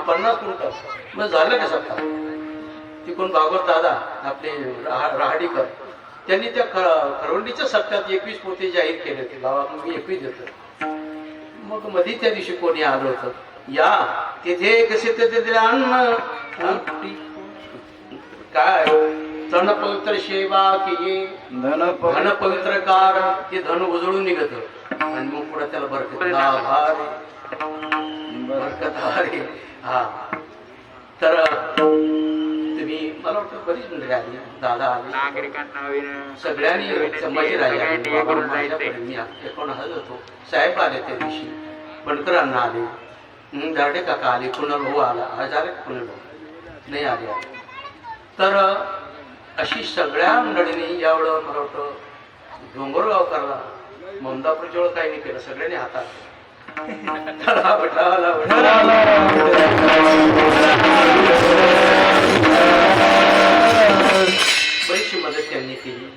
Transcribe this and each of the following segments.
50 quintal. मग झालं का सत्ता. तिकडून भागवत दादा आपले राहाडीकर त्यांनी त्या खरवंडीच्या सप्त्यात 21 पोते जाहीर केले होते. बाबा मी 21 देतो. मग मध्ये त्या दिवशी कोणी आलं होतं, या तिथे कसे ते अन्न काय तण पवित्र सेवा की धन पवित्र कार, ते धन उजळून निघत आणि मग पुढे त्याला बरकत. हा तर तुम्ही मला वाटतं बरीच मंडळी आली, दादा आले, सगळ्यांनी संभाजीराजा मी एकूण हजर होतो. साहेब आले त्या दिवशी, बनकरांना आले, दारडे काका आले, कुणाल भाऊ आला, हजार कुणाल भाऊ नाही आले. तर अशी सगळ्या मंडळींनी यावेळेला मला वाटतं डोंगरगाव करला, ममदापूरजवळ काही नाही केलं, सगळ्यांनी हातात बरीचशी मदत त्यांनी केली.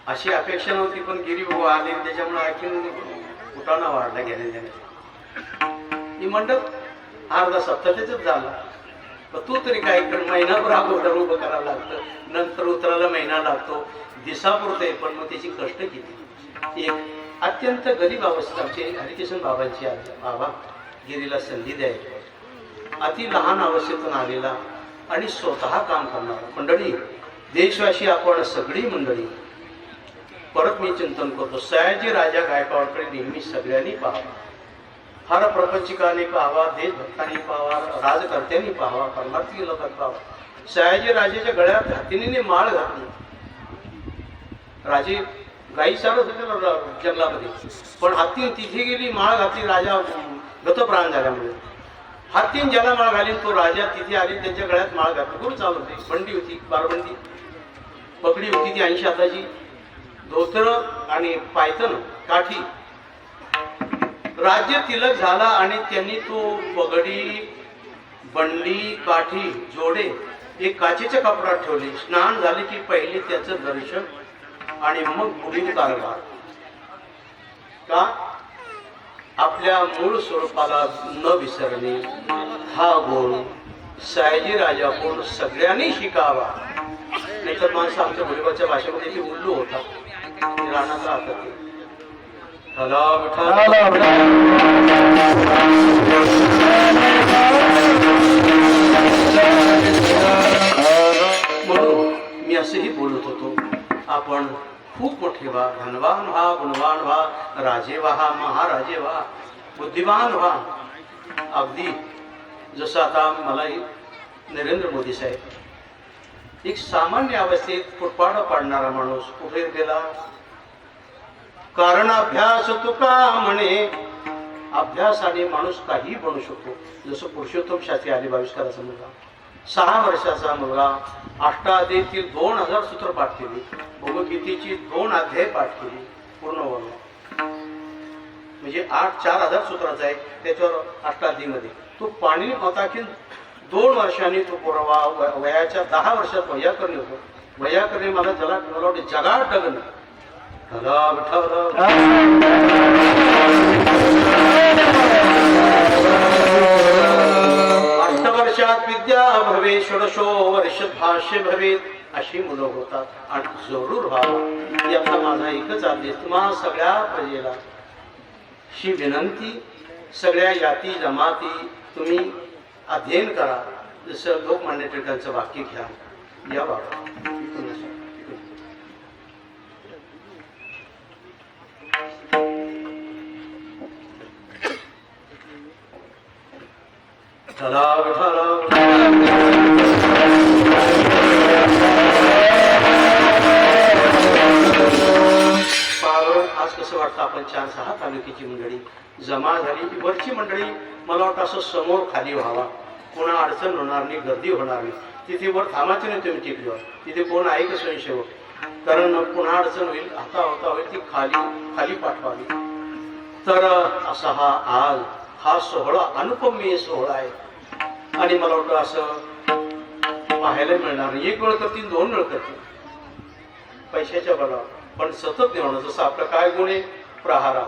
अशी अपेक्षा नव्हती, पण गिरी भाऊ आले त्याच्यामुळे आणखीन उठाणा वाढला गेल्या जाण्याचा. ही मंडप अर्धा सप्ताहाच झाला. तू तरी काय कर, महिनाभर अगोदर उभं करावं लागतं, नंतर उतरायला महिना लागतो, दिसापुरते, पण मग त्याची कष्ट किती. एक अत्यंत गरीब अवस्थेत आमचे हरिकिशन बाबांची आले. बाबा गिरीला संधी द्यायची, अति लहान अवस्थेतून आलेला आणि स्वतः काम करणारा. मंडळी देशवासी आपण सगळी मंडळी परत मी चिंतन करतो, सयाजी राजा गायकवाडकडे नेहमी सगळ्यांनी पाहावा, फार प्रपंचिकाने पाहावा, देशभक्तांनी पाहावा, राजकर्त्यांनी पाहावा, परमार्थी लोकांनी पाहावा. सयाजी राजाच्या गळ्यात हत्तीने माळ घातली. राजे गाई चालत होते जंगलामध्ये, पण हत्तीने तिथे गेली, माळ घातली, राजा गतप्राण झाल्यामुळे. हत्तीने ज्याला माळ घाली तो राजा तिथे आली, त्यांच्या गळ्यात माळ घातली. गुरु चालू होती, बंडी होती, बारबंडी पगडी होती ती 80 हाताची, धोतर आणि पायथन काठी. राज्य तिलक झाला आणि त्यांनी तो पगडी, बंडली, काठी, जोडे एक काचेच्या कपड्यात ठेवले. स्नान झाले की पहिले त्याचं दर्शन आणि मग पुढील कारभार. का आपल्या मूळ स्वरूपाला न विसरणे हा गुण सयाजी राजा कोण सगळ्यांनी शिकावा. नाहीतर माणसं आमच्या भुईबाच्या भाषेमध्ये ते उल्लू होता, रानात राहतात. म्हणून मी असेही बोलत होतो, आपण खूप मोठे व्हा, धनवान व्हा, गुणवान व्हा, राजे व्हा, महाराजे व्हा, बुद्धिमान व्हा. अगदी जसं आता मलाही नरेंद्र मोदी साहेब एक सामान्य अवस्थेत फुटपाट पाडणारा माणूस कुठे गेला, कारण अभ्यास तुका म्हणे. अभ्यासाने माणूस काही बनू शकतो. जसं पुरुषोत्तम शास्त्री आले 22 मुलगा, 6 वर्षाचा मुलगा, अष्टाध्यायीतील 2000 सूत्र पाठ केली, भगवद्गीतेची 2 अध्याय पाठ केली पूर्ण वर्ण, म्हणजे 4000 सूत्राचा आहे. त्याच्यावर अष्टाध्यायीमध्ये तो पाणी होता की 2 वर्षांनी तो पुरावा. वयाच्या 10 वर्षात वैयाकरणी होतो. वैयाकरणी मला जगाड टगन अष्टवर्षात विद्या भवे, षोडशो वर्षात भाष्य भवेत, अशी मुलं होतात. आणि जरूर व्हावा याचा माझा एकच आदेश तुम्हा सगळ्या प्रजेला शी विनंती. सगळ्या जाती जमाती तुम्ही अध्ययन करा. जसं लोकमान्य टिळकांचं वाक्य घ्या, या बाबा आज कसं वाटतं, आपण 4-6 तालुक्याची मंडळी जमा झाली. की वरची मंडळी मला वाटतं असं समोर खाली व्हावा, कोणा अडचण होणार नाही, गर्दी होणार नाही. तिथे वर थांबायचं नाही तुम्ही टेकडीवर, तिथे कोण आहे का स्वयंसेवक, कारण पुन्हा अडचण होईल, आता होता होईल ती खाली पाठवावी. तर असा हा सोहळा अनुपमेय सोहळा आहे. आणि मला वाटतं असं पाहायला मिळणार नाही. 1 वेळ करतील, 2 वेळ करतील पैशाच्या बळावर, पण सतत नेवणं. जसं आपलं काय गुण आहे, प्रहारा,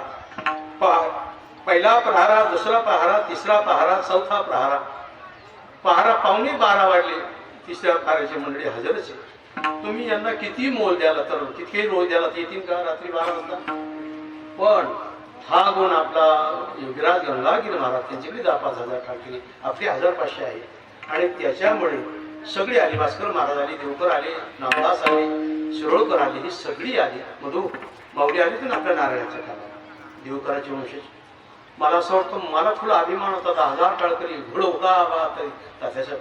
पहिला प्रहारा, दुसरा प्रहारा, तिसरा प्रहारा, चौथा प्रहारा, पहारा 11:15 वाजले. तिसऱ्या प्रहाराची मंडळी हजरच आहे. तुम्ही यांना किती मोल द्याला तर किती रोज द्याला येतील का रात्री 12 वाजता? पण हा गुण आपला योगीराज गंगागिरी महाराज त्यांच्याकडे 10,000-5,000 टाकले, आपली 1,500 आहे. आणि त्याच्यामुळे सगळी आली. भास्कर महाराज आले, देवकर आले, नामदास आले, शिरोळकर आले, ही सगळी आली. मधू माऊली आली तर आपल्या नारायणाच्या काळात देवकराची वंशज. मला असं वाटतं, मला थोडा अभिमान होता. 10,000 टाळकरी घोड होता बा त्याच्या.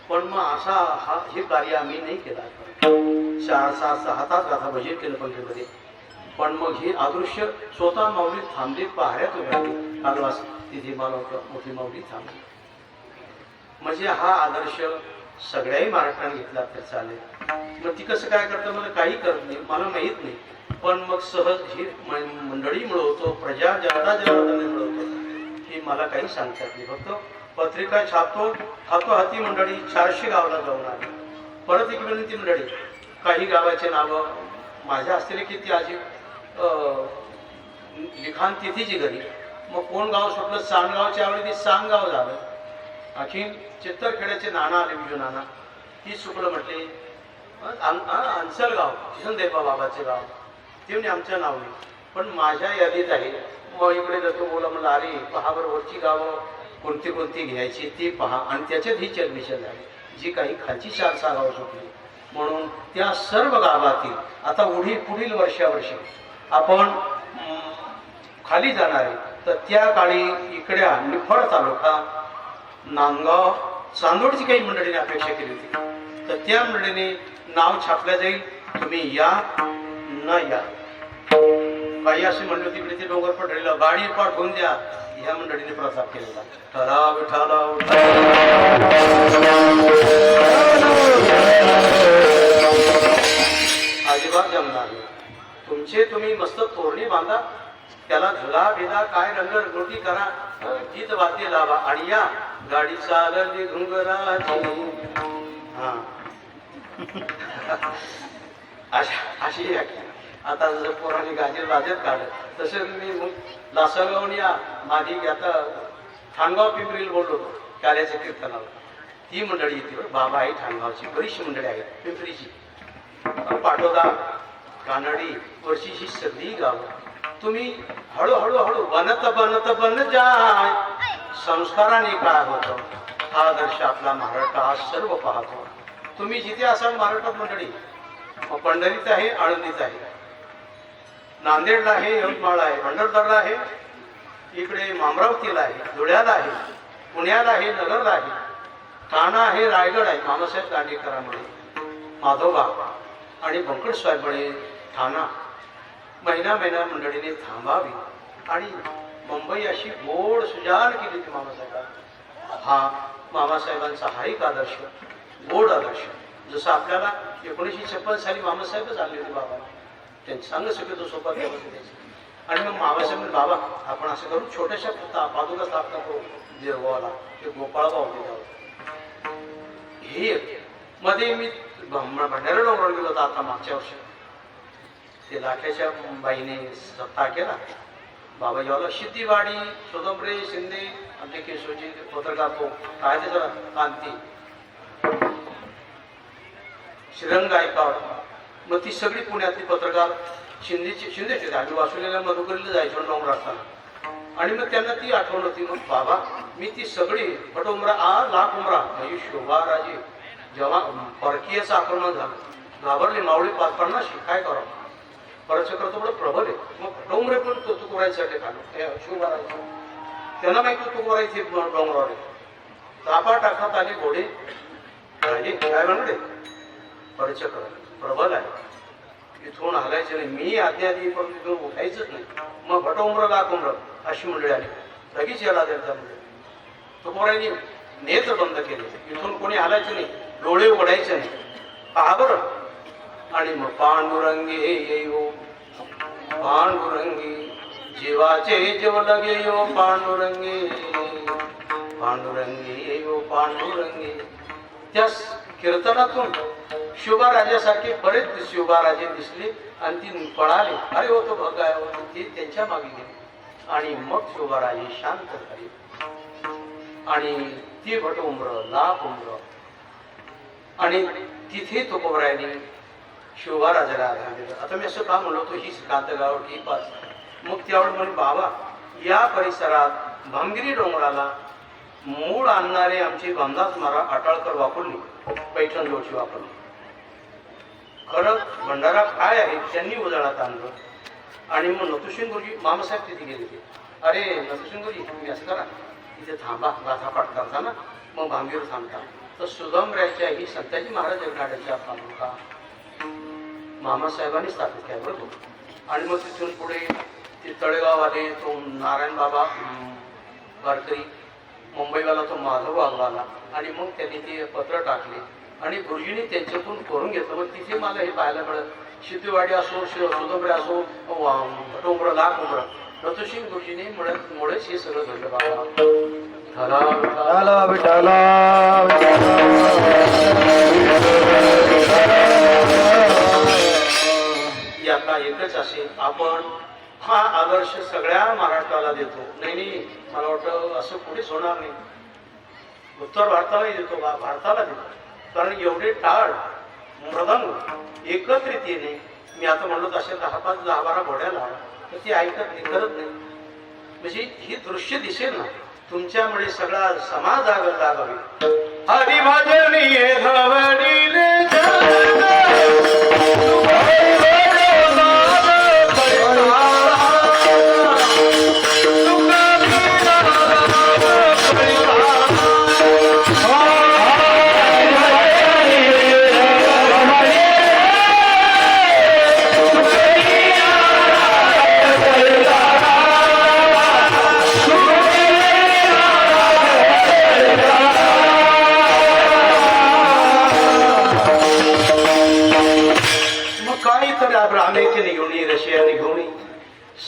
पण मग असा हे कार्य आम्ही नाही केला. 4-6 तास गाथा भजन केलं पंढरीमध्ये. पण मग हे अदृश्य स्वतः माऊली थांबली, पहाऱ्यात उभ्या राहिली. कालवास तिथे मला मोठी माऊली थांबली. म्हणजे हा आदर्श सगळ्याही महाराष्ट्राने घेतला तर चालेल. मग ती कसं काय करतं मला काही करत नाही, मला माहीत नाही. पण मग सहज ही मंडळी मिळवतो, प्रजा जनता जनार्दन मिळवतो, ही मला काही सांगता येत नाही. फक्त पत्रिका छापतो, हाती मंडळी 400 गावाला जाऊन आली. परत एक विनंती मंडळी, काही गावाचे नावं माझ्या असलेले किती आजी लिखाण तिथीची घरी. मग कोण गाव सुटलं? सांडगावच्या वेळी ते सांगगाव झालं. आणखी चित्तरखेड्याचे नाना आले, विजू नाना, ती चुकलं म्हटले. अंचलगाव किसनदेबा बाबाचे गाव, ते म्हणजे आमच्या नाव नाही, पण माझ्या यादीत आहे. मग इकडे जातो, बोला म्हणलं अरे पहा बरं वरची गावं कोणती कोणती घ्यायची ती पहा. आणि त्याच्यात ही चर्मिशन झाली, जी काही खालची 4-6 गावं सुटली. म्हणून त्या सर्व गावातील आता पुढील वर्षावर्षी आपण खाली जाणार आहे. तर त्या काळी इकड्या निफाड तालुका, नांदगाव, चांदोडची काही मंडळीने अपेक्षा केली होती. तर त्या मंडळीने नाव छापल्या जाईल. तुम्ही या न या. काही असे म्हणले होते इकडे ते डोंगर पडलेला गाडी पाठवून द्या, ह्या मंडळीने प्रस्ताव केलेला. ठरा विठाला अजिबात जमणार. तुमचे तुम्ही मस्त तोरणी बांधा, त्याला झुला भेदा काय रंगरंगोटी करा, गीत वाद्य लावा आणि या गाडी चालली घुंगराची. हा अशी आता जसं पोराने गाजीर बाजेत काढत तसं मी लासलगावून या माधी आता ठाणगाव पिंपरीला बोललो होतो कार्याच्या कीर्तनाला. ती मंडळी येते बाबा आहे ठाणगावची, बरीचशी मंडळी आहेत पिंपरीची, पाटोदा, कानडी, वर्षीची सगळी गावं. तुम्ही हळूहळू बनत जाय. संस्काराने काय होतं हा आदर्श आपला महाराष्ट्र आज सर्व पाहतो. तुम्ही जिथे असाल महाराष्ट्रात मंडळी, पंढरीत आहे, आळंदीत आहे, नांदेडला आहे, यवतमाळला आहे, भंडारदरला आहे, इकडे अमरावतीला आहे, धुळ्याला आहे, पुण्याला आहे, नगरला आहे, ठाणा आहे, रायगड आहे. मामासाहेब दांडेकरांमुळे माधोबा आणि बंकटस्वामीमुळे ठाणा महिना मंडळीने थांबावी आणि मुंबई अशी गोड सुजान केली होती मामासाहेबांनी. हा मामासाहेबांचा हा एक आदर्श, गोड आदर्श. जसं आपल्याला 1956 साली मामासाहेबच आले होते बाबा, त्यांनी सांग सगळं सोबत द्यायचं. आणि मग मामासाहेब बाबा आपण असं करू छोट्याशा पादुका स्थापना करू देवगावाला, ते गोपाळगाव होते. हे मध्ये मी भंडारा डोंगरावर गेलो होतो आता मागच्या वर्षी. ते लाख्याच्या बाईने सत्ता केला. बाबा जेव्हा शेतीवाडी सोदंबरे शिंदे आमचे केशवजी पत्रकार तो काय त्याचा कांती श्रीरंग गायकवाड, मग ती सगळी पुण्यातली पत्रकार शिंदेचे आम्ही वासुलेल्या मधुकरीला जायचो डोंगर असताना. आणि मग त्यांना ती आठवण होती. मग बाबा मी ती सगळी फटोमरा लाख उमरा म्हणजे शोभाराजे जेव्हा परकीयचं आक्रमण झालं, घाबरले मावळी 50 काय करावं, परचक्र थोडं प्रबल आहे. मग फटोमरे पण तुकोरायसाठी काढलो शिवबाराजे, त्यांना माहिती तुकोरायचे डोंगरावर तापा टाकण्यात आले घोडे काय म्हणले परचक्र प्रबल आहे, इथून हलायचं नाही. मी आज्ञा दिली पण तिथून उठायचंच नाही. मग भटोम्र लाख उमर अशी मंडळी आली, लगेच याला द्यायचा मंडळी तुकोरायने नेत्र बंद केले, इथून कोणी हलायचं नाही, डोळे उघडायचे नाही. पहा बरं. आणि मग पांडुरंगी येयो पांडुरंगी जीवाचे जीव लगे यो पांडुरंगी पांडुरंगी येयो पांडुरंगी. त्या कीर्तनातून शिवबाराजासारखे बरेच शिवबाराजे दिसले आणि ती पळाले. अरे हो तो भगाय ती त्यांच्या मागे गेली. आणि मग शिवराजे शांत झाले आणि ती भट उमर लाख उमर आणि तिथे तुकोबरायांनी शिवराजाला आधार दिला. आता मी असं का म्हणलो होतो ही कातगाव ही पाच. मग त्यावेळी म्हणे बाबा या परिसरात भामगिरी डोंगराला मूळ आणणारे आमचे भामदास महाराज अटाळकर वापरली पैठण जोशी वापरली. खरं भंडारा काय आहे त्यांनी उजाळात आणलं आणि मग नतुसिंग गुरुजी मामासाहेब तिथे गेले ते. अरे नतुसिंग गुरुजी तुम्ही असं करा तिथे थांबा गाथा पाठ करताना मग भांगीर थांबता. तर सुगमरायच्या ही संताजी महाराज जगनाट्याच्या पालुका मामासाहेबांनी स्थापित केला बरोबर. आणि मग तिथून पुढे ते तळेगाव आले तो नारायण बाबा वारकरी, मुंबईवाला तो माधव आला आणि मग त्यांनी ते पत्र टाकले आणि गुरुजींनी त्यांच्याकडून करून घेतलं. मग तिथे मला हे पाहायला मिळत सिद्धीवाडी असो सुगमरे असो टोंबर लाख उमर नतुसिंग गुरुजीने मुळेच हे सगळं घडलं बाबा. यातला एकच असेल आपण हा आदर्श सगळ्या महाराष्ट्राला देतो. नाही मला वाटतं असं कुठेच होणार नाही. उत्तर भारतालाही देतो भारताला देतो. कारण एवढे टाळ मृदंग एकत्रितीने मी आता म्हणलो तसे 10-12 घोड्या लावा तर ती ऐकत नाही करत नाही. म्हणजे ही दृश्य दिसेल ना तुमच्यामुळे सगळा समाज जागावे. हरिभजनी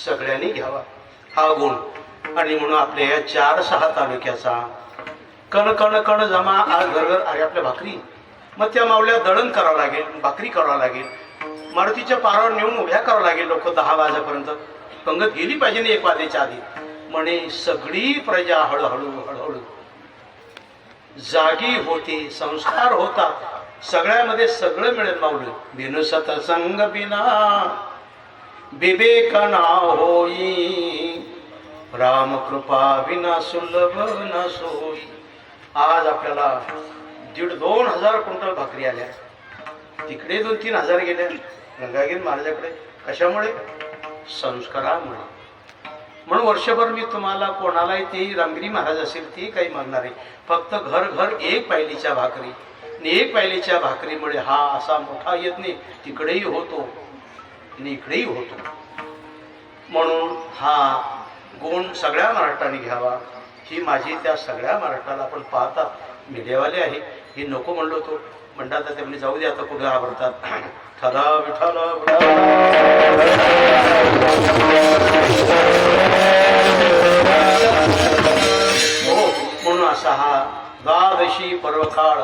सगळ्यांनी घ्यावा हा गुण. आणि म्हणून आपल्या या 4-6 तालुक्याचा कण कण कण जमा आज घरघर आहे आपल्या भाकरी. मग त्या मावल्या दळण करावं लागेल, भाकरी करावं लागेल, मारुतीच्या पारावर नेऊन उभ्या करावं लागेल. लोक 10 वाजेपर्यंत पंगत गेली पाहिजे ना 1 वाजेच्या आधी. म्हणे सगळी प्रजा हळूहळू हळूहळू जागी होते, संस्कार होतात, सगळ्यामध्ये सगळं मिळेल. माऊली बिनु सतसंग बिना विवेक ना होई, राम कृपा विना सुलभ न सोई. आज आपल्याला 1,500-2 हजार क्विंटल भाकरी आल्या. तिकडे 2-3 हजार गेल्या गंगागिरी महाराजाकडे. कशामुळे? संस्कारामुळे. म्हणून वर्षभर मी तुम्हाला कोणालाही ते रामगिरी महाराज असेल ते काही मागणार आहे. फक्त घर घर 1 पायलीच्या भाकरी. 1 पायलीच्या भाकरीमुळे हा असा मोठा यत्न तिकडेही होतो आणि इकडेही होतो. म्हणून हा गुण सगळ्या महाराष्ट्राने घ्यावा ही माझी त्या सगळ्या महाराष्ट्राला. आपण पाहता मीडियावाले आहे हे नको म्हणलो होतो म्हणतात ते म्हणजे जाऊ दे आता कुठे आवडतात. ठला विठाला हो. म्हणून असा हा द्वादशी पर्वकाळ.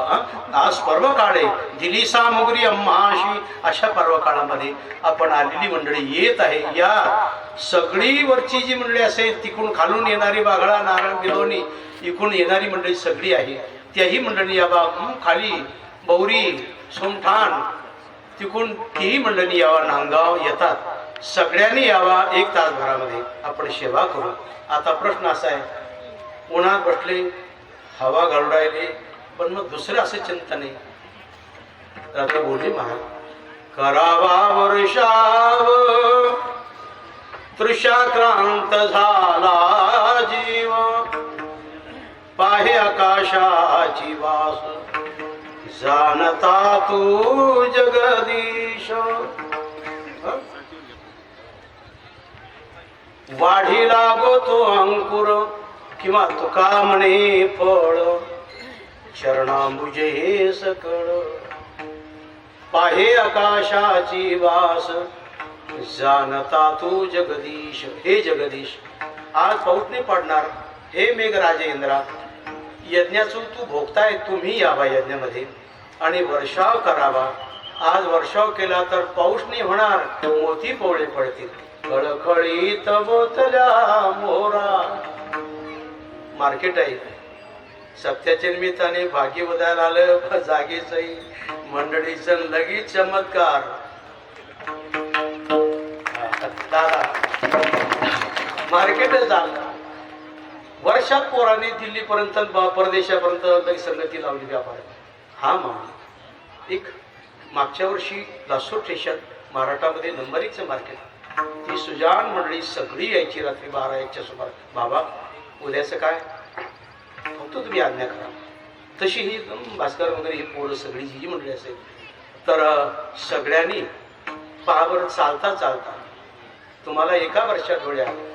आज पर्वकाळ आहे, दिली सामुग्री अम्माशी. अशा पर्वकाळामध्ये आपण आलेली मंडळी येत आहे. या सगळी वरची जी मंडळी असेल तिकडून खालून येणारी बागळा नारायण बिलोनी इकडून येणारी मंडळी सगळी आहे. त्याही मंडळी यावा. खाली बौरी सोमठाण तिकडून तीही मंडळी यावा. नांदगाव येतात. सगळ्यांनी यावा. 1 तासभरामध्ये आपण सेवा करू. आता प्रश्न असा आहे उन्हात बसले हवा घालून राहिली पण मग दुसरं असं चिंतन आहे. आता बोलली महाराज करावा वर्षाव तृषाक्रांत झाला जीव, पाहे आकाशाची वास जाणता तू जगदीश. वाढी लागो तो अंकुर किंवा तुका म्हणे फळ, चरणांबुजे हे सकळ. पाहे आकाशाची वास जाणता तू जगदीश. हे जगदीश आज पाऊस नाही पडणार. हे मेघराजे इंद्रा यज्ञाचं तू भोगताय. तुम्ही यावा यज्ञामध्ये आणि वर्षाव करावा. आज वर्षाव केला तर पाऊस नाही होणार, मोती पोवळे पडतील. खळखळीत बोतल्या मोरा. मार्केट आहे, सप्त्याच्या निमित्ताने भागी उदायला आलं जागेचही मंडळीचं लगेच चमत्कार. दादा मार्केट झालं, वर्षात पोराने दिल्लीपर्यंत परदेशापर्यंत लगेच संगती लावली व्यापार. हा मान एक मागच्या वर्षी लासूर स्टेशन महाराष्ट्रामध्ये नंबर 1चं मार्केट. ती सुजान मंडळी सगळी यायची रात्री 12-1च्या सुमार. बाबा उद्याचं काय, फक्त तुम्ही आज्ञा करा. तशी ही भास्कर वगैरे ही पोरं सगळी जी मंडळी असेल तर सगळ्यांनी पाहावर चालता चालता तुम्हाला एका वर्षात डोळे आले.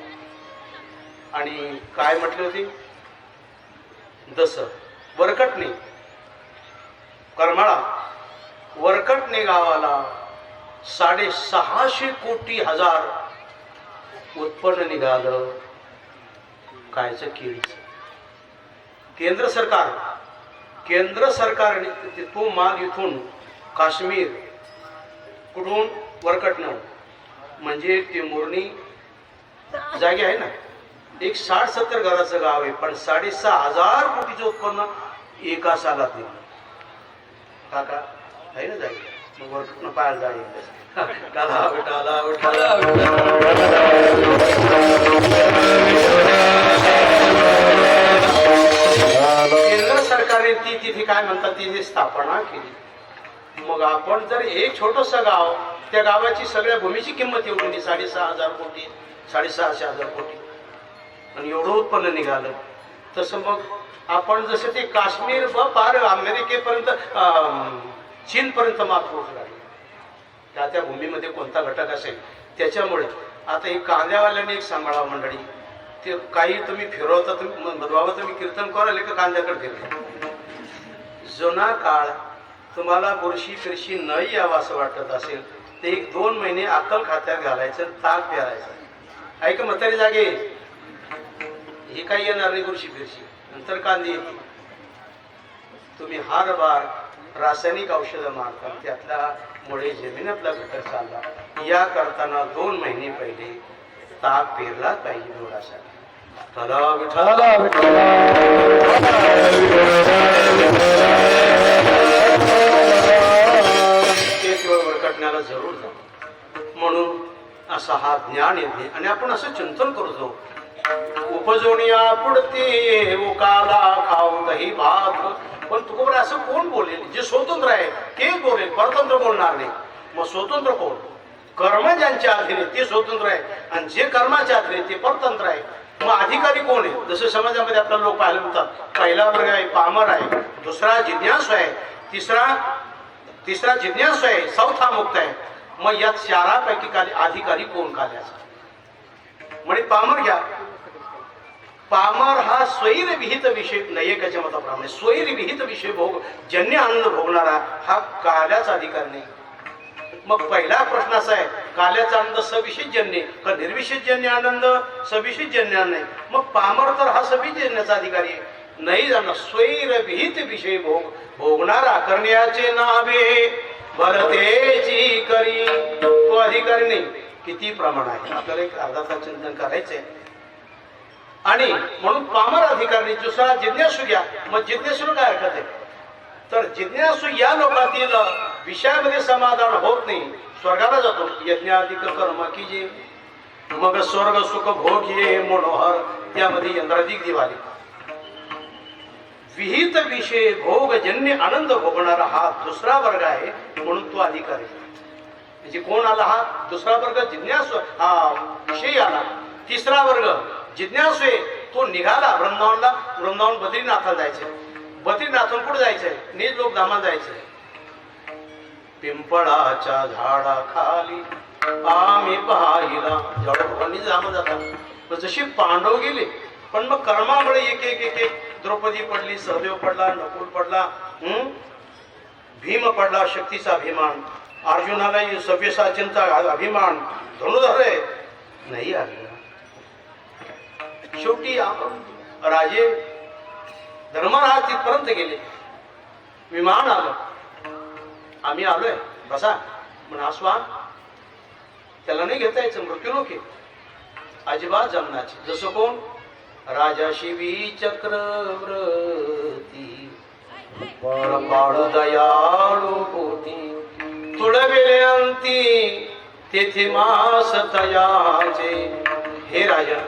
आणि काय म्हटले होते, दस वरकटणे करमाळा वरकटणे गावाला 650 कोटी हजार उत्पन्न निघालं. कायचं केळीचं. केंद्र सरकारने तो माल इथून काश्मीर कुठून वरकटणं म्हणजे ते मोरणी जागे आहे ना, एक 60-70 घराचं गाव आहे, पण 6,500 कोटीचं उत्पन्न एका सालात निघालं. काका आहे ना जागे, मग वरकटणं पाहायला जाईल. केंद्र सरकारने ती तिथे काय म्हणतात तिथे स्थापना केली. मग आपण जर एक छोटस गाव, त्या गावाची सगळ्या भूमीची किंमत एवढी 6,500 कोटी 6,600 कोटी आणि एवढं उत्पन्न निघालं. तसं मग आपण जसं ते काश्मीर व पार अमेरिकेपर्यंत चीनपर्यंत माल पोहोचला, त्या भूमीमध्ये कोणता घटक असेल त्याच्यामुळे. आता हे कांद्यावाल्याने एक सांभाळा मंडळी, ते काही तुम्ही फिरवता, तुम्ही बाबा तुम्ही कीर्तन करायला का कांद्याकडे फिरले. जुना काळ तुम्हाला बुरशी फिरशी न यावं असं वाटत असेल तर 1-2 महिने अक्कल खात्यात घालायचं, ताक प्यारायचं. ऐक म्हातारी जागे, हे काही येणार नाही बुरशी फिरशी, नंतर कांदे येते. तुम्ही हार बार रासायनिक औषधं मारता, त्यातला मुळे जमिनीतला घटक चालला. या करताना 2 महिने पहिले ताक पेरला पाहिजे डोळ्यासाठी. ते केवळ वरकटण्याला जरूर जा. म्हणून असा हा ज्ञान येते आणि आपण असं चिंतन करतो. उपजोनिया पुढते उकाला खाऊ दही भात. पण तुकोबर असं कोण बोलेल, जे स्वतंत्र आहे ते बोलेल, परतंत्र बोलणार नाही. मग स्वतंत्र कोण, कर्म ज्यांच्या अधीन ते स्वतंत्र आहे आणि जे कर्माच्या अधीन ते परतंत्र आहे. मग अधिकारी कोण आहे, जसं समाजामध्ये आपल्याला लोक पाहायला मिळतात. पहिला वर्ग आहे पामर आहे, दुसरा जिज्ञासू आहे, तिसरा जिज्ञासू आहे, चौथा मुक्त आहे. मग यात 4पैकी अधिकारी कोण काल्याचा. म्हणजे पामर घ्या, पामर हा स्वैर विहित विषय नयकाच्या मताप्रमाणे स्वैर विहित विषय भोग जन्य आनंद भोगणारा हा काल्याचा अधिकार नाही. मग पहिला प्रश्न असा आहे, काल्याचा आनंद सविशेष जन्य का निर्विशेष जन्य आनंद, सविशेष जन्य नाही. मग पामर तर हा सविशेष जन्याचा अधिकारी आहे. नाही जाणं स्वैर विहित विषय भोगणारा करण्याचे नावे भरतेची करी, तो अधिकारी नाही. किती प्रमाण आहे आपल्याला एक अर्धा तास चिंतन करायचंय. आणि म्हणून पामर अधिकारी दुसरा जिज्ञासू घ्या. मग जिज्ञासूला काय हरकत आहे, तर जिज्ञासू या लोकातील विषयामध्ये समाधान होत नाही, स्वर्गाला जातो. यज्ञाधिक कर्म की जे मग स्वर्ग सुख भोग ये मनोहर, त्यामध्ये इंद्राधिक दिवाली. विहित विषय भोगजन्य आनंद भोगणारा हा दुसरा वर्ग आहे, म्हणून तो अधिकारी. म्हणजे कोण आला, हा दुसरा वर्ग जिज्ञासू, हा विषय आला. तिसरा वर्ग जिज्ञासू आहे, तो निघाला वृंदावनला. वृंदावन बद्रीनाथाला जायचंय, बद्रीनाथून कुठे जायचंय, निज लोक धामाला जायचंय. पिंपळाच्या झाडाखाली आम्ही पाहिला, जेवढ्या भगवान निज धामाला जातात. जशी पांडव गेले, पण मग कर्मामुळे एक एक एक एक द्रौपदी पडली, सहदेव पडला, नकुल पडला, भीम पडला, शक्तीचा अभिमान. अर्जुनाला सव्यसाचींचा अभिमान, धनुधर नाही आला. शेवटी राजे धर्मराज तिथपर्यंत गेले. विमान आलं, आम्ही आलोय बसा. म्हणा स्वान त्याला नाही घेता यायचं, मृत्यूलोक आहे अजिबात जमनाचे. जसं कोण राजा शिवी चक्रवर्ती पाडू दयाळू पोटी तुडविले अंती तेथे मास तयाचे. हे राजा,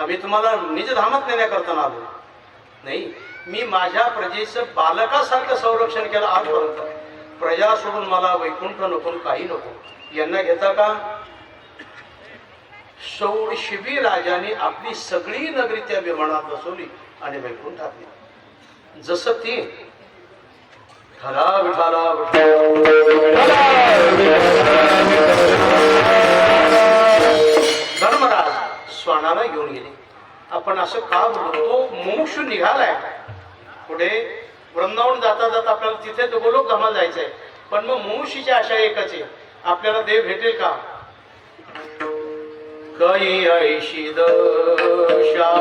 आम्ही तुम्हाला निजधामात नेण्याकरता आलो नाही, मी माझ्या प्रजेचं बालकासारखं संरक्षण केलं आजपर्यंत. प्रजा सोडून मला वैकुंठ नको, काही नको. यांना घेता का? शिवी राजाने आपली सगळी नगरी त्या विमानात बसवली आणि वैकुंठात नेली. जसं ते धर्मराज स्वानाला घेऊन गेले. आपण असं का बोलतो? मोक्ष निघालाय पुढे वृंदावन जाता जाता आपल्याला तिथे तो गोलोक धामाला जायचंय. पण मग मोक्षीची आशा एकच आहे, आपल्याला देव भेटेल का? काही ऐशी दशा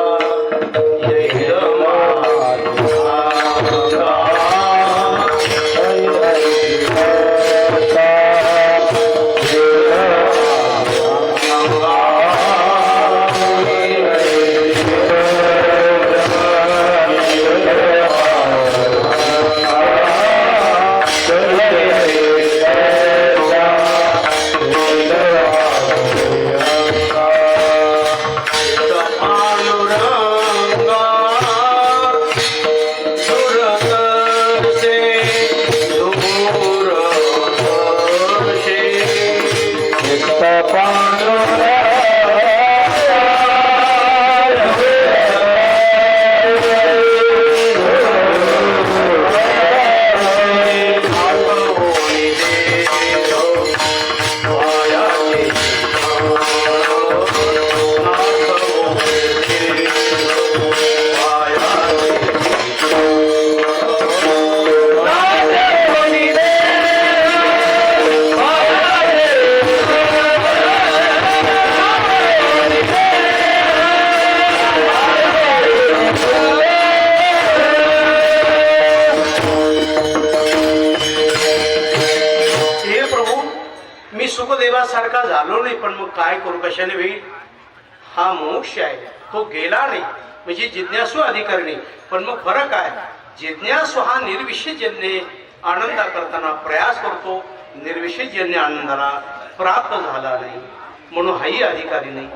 सुखदेवासारखा झालो नाही, पण मग काय करू, कशाने होईल? हा मोक्ष आहे, तो गेला नाही म्हणजे जिज्ञासू अधिकारी नाही. पण मग फरक आहे, जिज्ञासू हा निर्विषयजन्य आनंदा करताना प्रयास करतो, निर्विषयजन्य आनंदाला प्राप्त झाला नाही म्हणून हाही अधिकारी नाही.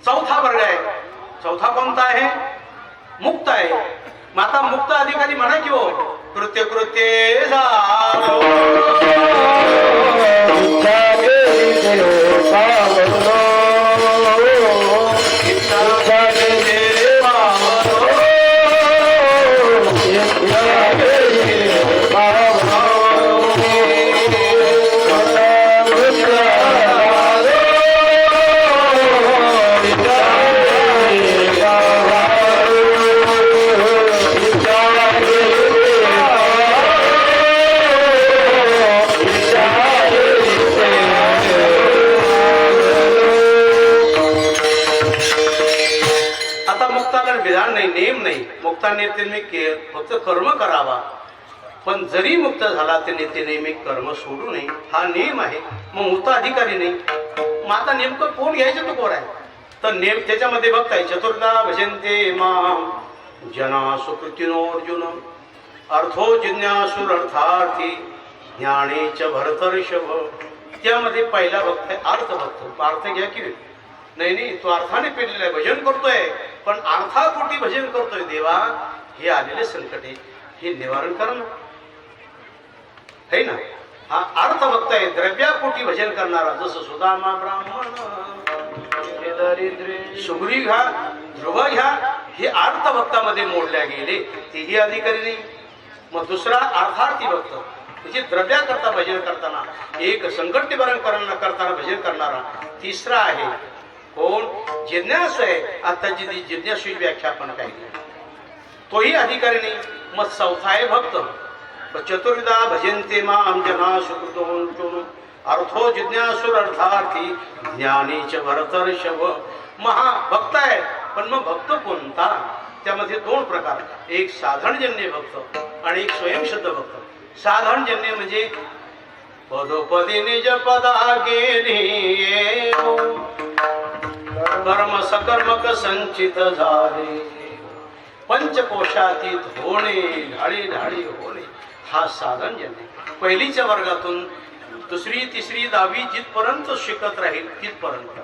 चौथा वर्ग आहे. चौथा कोणता आहे? मुक्त आहे. माता मुक्त अधिकारी म्हणा की हो, कृत्य कृत्य झालो फक्त कर्म करावा, पण जरी मुक्त झाला तरी ते नेहमी कर्म सोडू नये, हा नियम आहे. मग मुक्त अधिकारी नाही. मग आता नेमकं कोण घ्यायचं, तो कोण आहे? तर नेम त्याच्यामध्ये बघताय, चतुर्धा भजन्ते माम जना सुकृतिनो अर्जुन अर्थो जिज्ञासुर अर्थार्थी ज्ञानेच भरतर्षभ. त्यामध्ये पहिला भक्त आहे अर्थ भक्त. अर्थ घ्या की नाही, तो अर्थाने पेरलेला आहे, भजन करतोय, पण अर्थापोटी भजन करतोय. देवा, हे आलेले संकट आहे, हे निवारण करणं है ना. हा अर्थ भक्त आहे, द्रव्यापोटी भजन करणारा. जसं सुदामा ब्राह्मण, सुग्री घ्या, ध्रुव घ्या, हे अर्थ भक्तामध्ये मोडल्या गेले, तेही अधिकारी नाही. मग दुसरा अर्थार्थी भक्त म्हणजे द्रव्याकरता भजन करताना, एक संकट निवारण करताना भजन करणारा. तिसरा आहे कोण? जिज्ञासू आहे. आता जिज्ञासूची व्याख्या आपण काय, तोही अधिकारी नाही. मग चौथा आहे भक्त. चतुर्विधा भजन्ते माम जना सुकृतो अर्थो जिज्ञासुर अर्थार्थी ज्ञानीच भरतर्षभ. महाभक्त आहे, पण मग भक्त कोणता? त्यामध्ये दोन प्रकार, एक साधनजन्य भक्त आणि एक स्वयंसिद्ध भक्त. साधनजन्य म्हणजे पदोपदी निज पदा गेली, कर्म सकर्मक संचित झाले, पंचकोशातीत होणे, ढाळी ढाळी होणे, हा साधनजन्य. पहिलीच्या वर्गातून दुसरी तिसरी 10वी जिथपर्यंत शिकत राहील तिथपर्यंत.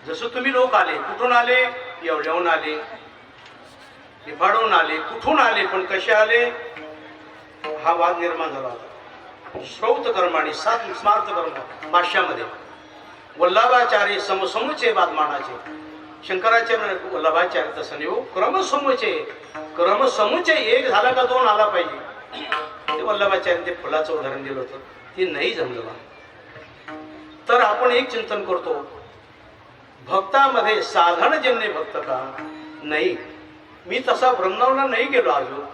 जसं तुम्ही लोक आले, कुठून आले? येवल्याहून आले, निफाडून आले, कुठून आले, पण कसे आले? हा वाद निर्माण झाला होता. श्रौत कर्म आणि स्मार्त कर्म भाष्यामध्ये वल्लभाचार्य समसमुचे वाद मानाचे. शंकराचार्य वल्लभाचार्य तसं नाही हो, क्रमसमुचे. क्रमसमुचे एक झाला का दोन आला पाहिजे. ते वल्लभाचार्य ते फुलाचं उदाहरण दिलं होतं, ते नाही जमलं. तर आपण एक चिंतन करतो, भक्तामध्ये साधनजन्य भक्त का नाही. मी तसा वृंदावनला नाही गेलो अजून.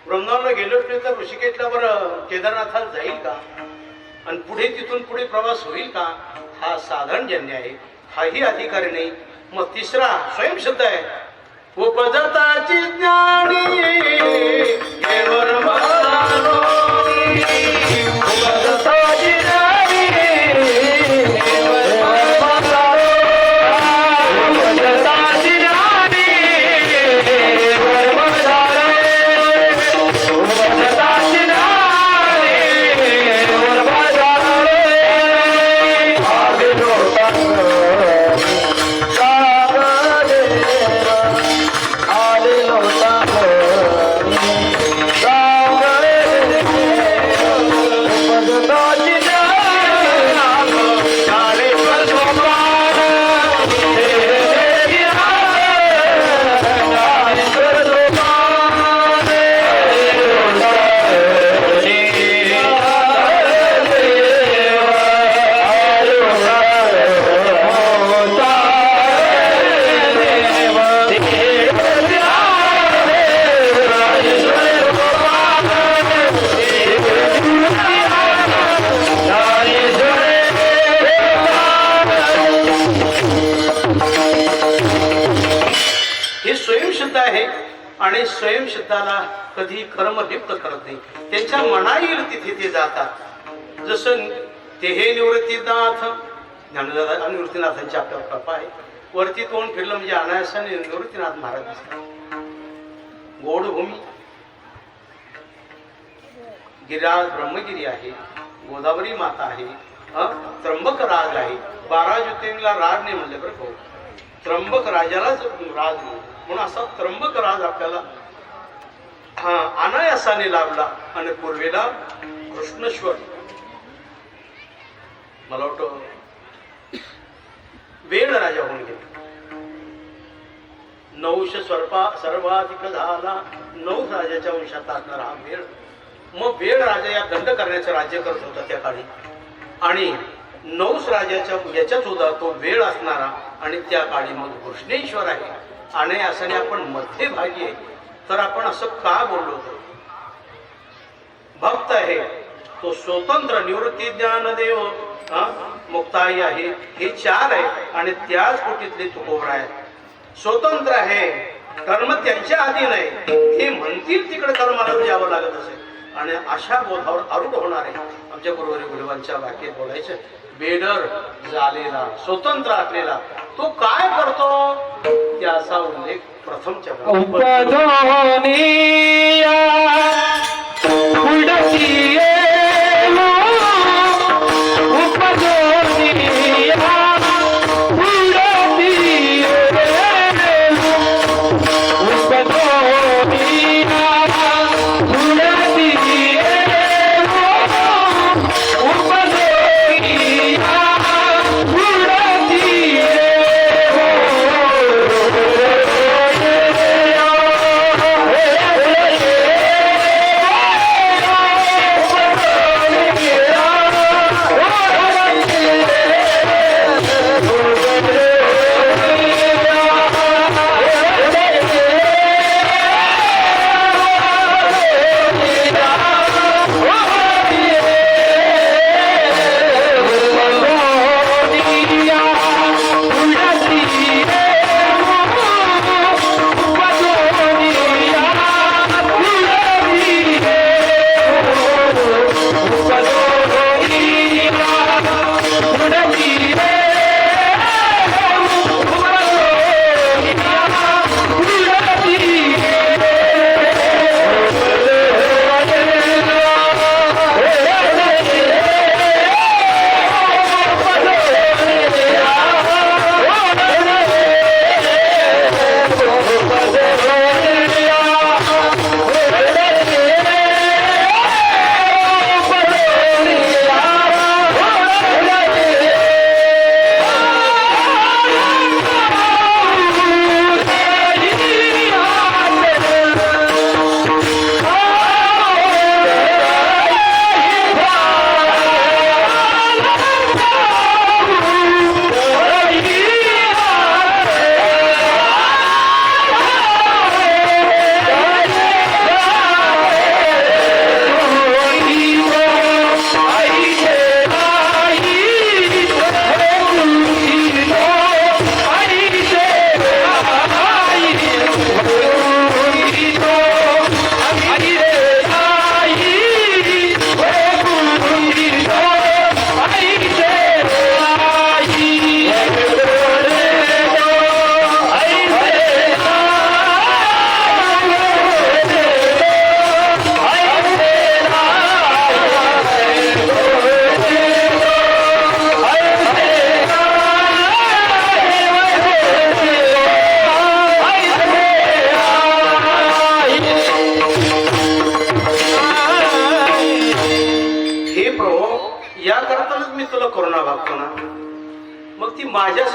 वृंदावनला गेलो तर ऋषिकेशला बरं केदारनाथाला जाईल का, आणि पुढे तिथून पुढे प्रवास होईल का, हा साधनजन्य आहे, हाही अधिकारी नाही. मग तिसरा स्वयंसिद्ध आहे, उपजताची ज्ञानी केवळ मानो, उपजताची ज्ञानी केवळ मानो, उपजताची ज्ञानी केवळ मानो, उपजताची ज्ञानी केवळ मानो. आगे लोटा आणि स्वयंसिद्धाला कधी कर्म लिप्त करत नाही. त्यांच्या मना येईल तिथे ते जातात. जसं ते हे निवृत्तीनाथ ज्ञानदादा निवृत्तीनाथांची आपल्यावर कृपा आहे. वरती तोंड फिरलं म्हणजे अनायासाने निवृत्तीनाथ महाराज दिसतात. गोडभूमी गिरिराज ब्रह्मगिरी आहे, गोदावरी माता आहे, त्र्यंबक राज आहे. 12 ज्योतिर्लिंगाला राज नाही म्हणले बरं भाऊ, त्र्यंबक राजालाच राज नाही. म्हणून असा त्र्यंबक राज आपल्याला अनायासाने लाभला. आणि पूर्वेला कृष्णेश्वर मला वाटतं वेळ राजा होऊन गेला. 900 सर्वाधिक झाला. 9 राजाच्या वंशात असणारा हा वेळ. मग वेळ राजा या दंड करण्याचं राज्य करत होता त्या काळी. आणि 9 राजाच्या याच्यात सुद्धा तो वेळ असणारा. आणि त्या काळी मग कृष्णेश्वर आहे. अनायासाने आपण मध्यभागी आहे. तर आपण असं का बोललो होतो? भक्त आहे तो स्वतंत्र, निवृत्ती ज्ञानदेव मुक्ताई आहे, हे 4 आहे. आणि त्याच कोटीतले तुकोबरा आहे. स्वतंत्र आहे, कर्म त्यांच्या अधीन आहे, ते म्हणतील तिकडे कर्माला जावं लागत असेल. आणि अशा बोधावर आरूढ होणार आहे. आमच्या गुरुवारी गुरुवांच्या वाक्यात बोलायचं, बेडर झालेला स्वतंत्र असलेला तो काय करतो त्याचा उल्लेख प्रथमच्या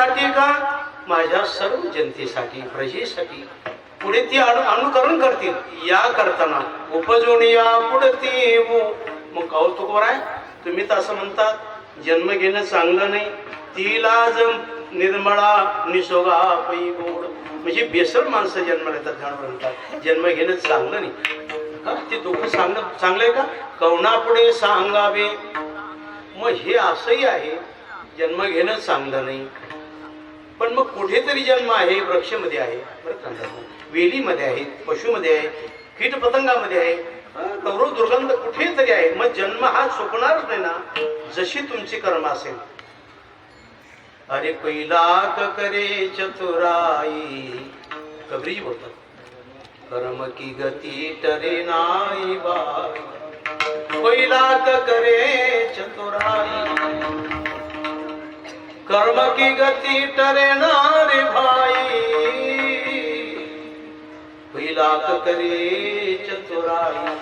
माझ्यासाठी का माझ्या सर्व जनतेसाठी प्रजेसाठी पुढे ती अनुकरण करतील या करताना उपजून या पुढे मग कौतुक आहे तुम्ही तर असं म्हणतात जन्म घेणं चांगलं नाही तिला निर्मळा निसोगा पै गोड म्हणजे बेसळ माणसं जन्माला येतात जाणवर म्हणतात जन्म घेणं चांगलं नाही ते दुःख सांगणं चांगलंय का कवनापुढे सांगावे मग हे असंही आहे जन्म घेणं चांगलं नाही पण मग कुठेतरी जन्म आहे वृक्षामध्ये आहे वेलीमध्ये आहे पशुमध्ये आहे कीटपतंगामध्ये आहे गौरव दुर्गंध कुठेतरी आहे मग जन्म हा चुकणारच नाही ना जशी तुमची कर्म असेल अरे कैलाक करे चतुराई कबीर बोलतात कर्म की गती टरे नाई बाई कैलाक करे चतुराई कर्म की गति टरे नारे भाई कैलाक करे चतुराई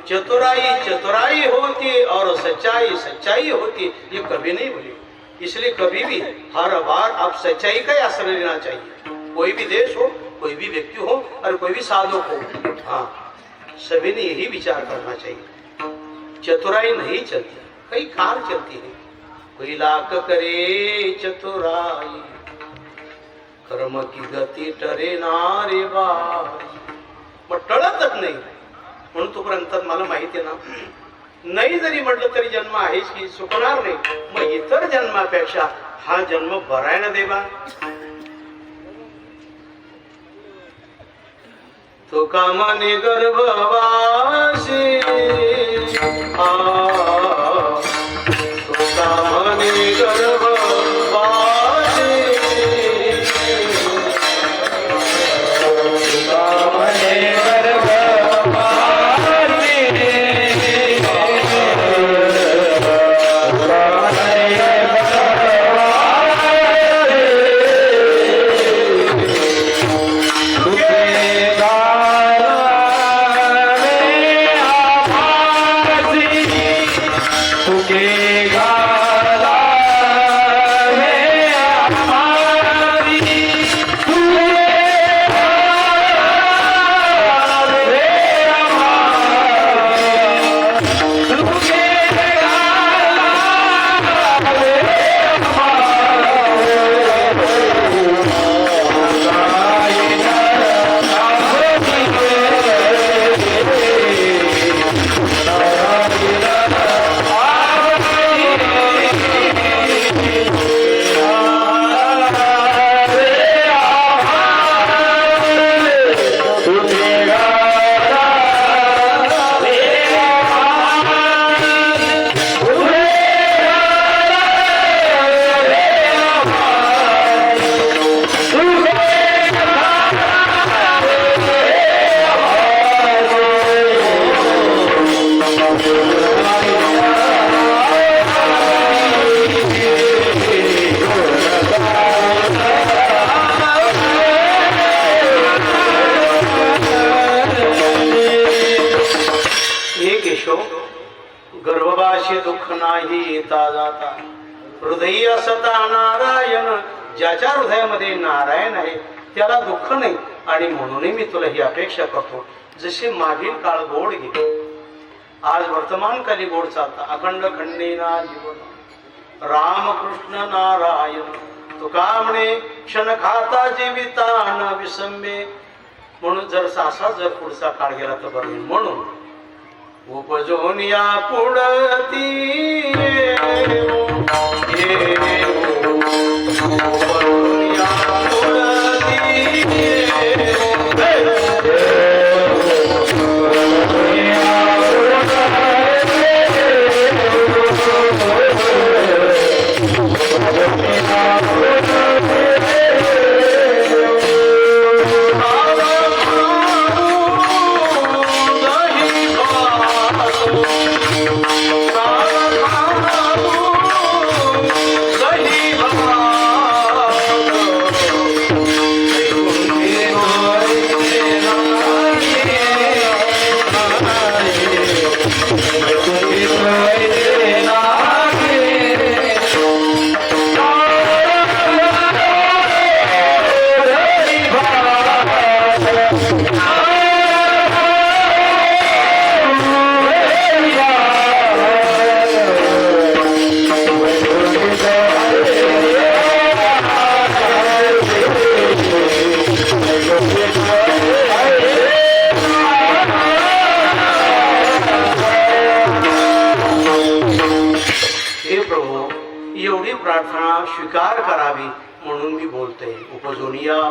चतुराई चतुराई होती और सच्चाई सच्चाई होती ये कभी नहीं बोले इसलिए कभी भी हर बार आप सच्चाई का ही आश्रय लेना चाहिए कोई भी देश हो कोई भी व्यक्ति हो और कोई भी साधक हो हाँ सभी ने यही विचार करना चाहिए चतुराई नहीं चलती कई कार चलती है कैलाक करे चतुराई कर्म की गती टरे नारे बाई मग टळतच नाही म्हणून तोपर्यंत मला माहिती आहे ना नाही जरी म्हटलं तरी जन्म आहेच की चुकणार नाही मग इतर जन्मापेक्षा हा जन्म बरा आहे ना देवा तो कामाने गर्भवासी कामाने गर्भवासी कामाने गर्भवाशी दुःख नाही येता जाता हृदयी असता नारायण ज्याच्या हृदयामध्ये नारायण आहे त्याला दुःख नाही आणि म्हणूनही मी तुला ही अपेक्षा करतो जसे मागील काळ गोड गेले आज वर्तमान काली गोड चालता अखंड खंडेना जीवन रामकृष्ण नारायण तुका म्हणे क्षण खाता जीविता न विसंबे म्हणून जर असा जर पुढचा काळ गेला तर बरं म्हणून उपजून या पुढती उपजून या